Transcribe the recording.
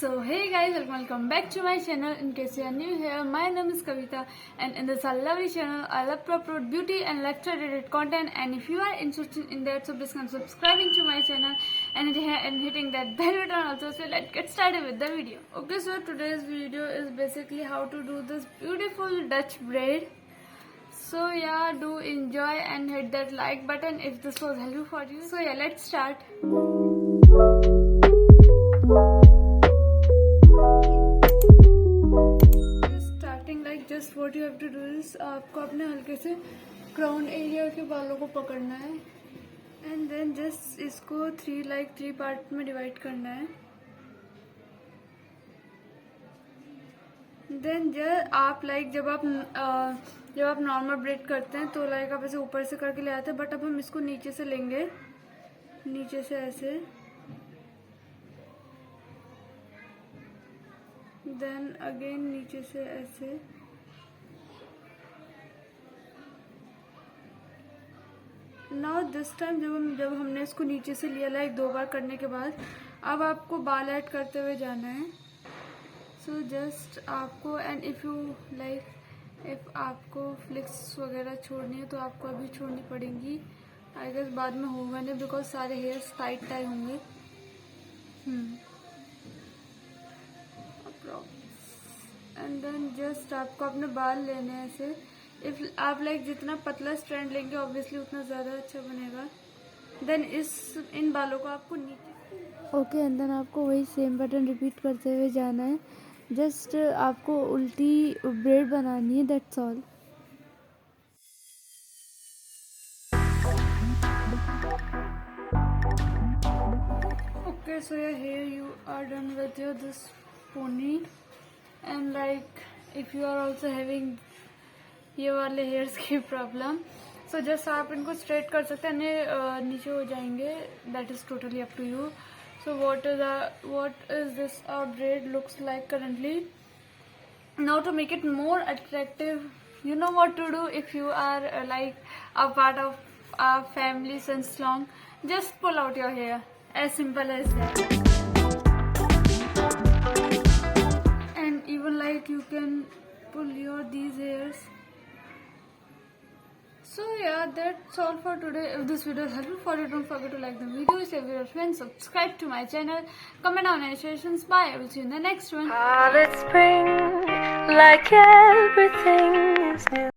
So hey guys, welcome back to my channel. In case you are new here, my name is Kavita, and in this lovely channel I love to upload beauty and lecture related content. And if you are interested in that, so please come subscribing to my channel and hitting that bell button also. So let's get started with the video. Okay, so today's video is basically how to do this beautiful Dutch braid. So yeah, do enjoy and hit that like button if this was helpful for you. So yeah, let's start. Just what you have to do is आपको अपने हल्के से crown area के बालों को पकड़ना है and then just इसको थ्री पार्ट में डिवाइड करना है. देन आप जब आप नॉर्मल ब्रेड करते हैं तो आप ऐसे ऊपर से करके ले आते हैं, बट अब हम इसको नीचे से लेंगे, नीचे से ऐसे, देन अगेन नीचे से ऐसे. नाउ दिस टाइम जब हमने इसको नीचे से लिया दो बार करने के बाद अब आपको बाल ऐड करते हुए जाना है. सो जस्ट आपको एंड इफ़ आपको फ्लिक्स वगैरह छोड़नी है तो आपको अभी छोड़नी पड़ेंगी. आई गेस बाद में होगा नहीं, बिकॉज सारे हेयर्स टाइट होंगे. एंड देन जस्ट आपको अपने बाल लेने हैं ऐसे. इफ आप जितना पतला स्ट्रैंड लेंगे ऑब्वियसली उतना ज़्यादा अच्छा बनेगा. देन इन बालों को आपको नीचे ओके एंड देन आपको वही सेम पैटर्न रिपीट करते हुए जाना है. जस्ट आपको उल्टी ब्रेड बनानी है, that's all. Okay, so here you are done with your this pony, and if you are also having ये वाले हेयर्स की प्रॉब्लम, सो जस्ट आप इनको स्ट्रेट कर सकते हैं, नीचे हो जाएंगे. That is totally up to you. So what is this bread looks like currently. Now to make it more attractive, you know what to do. If you are a part of our family since long, just pull out your hair, as simple as that. And even you can pull these hairs. So yeah, that's all for today. If this video is helpful for you, don't forget to like the video, share with your friends, subscribe to my channel, comment down any suggestions. Bye, I will see you in the next one. All it's spring, like everything is new.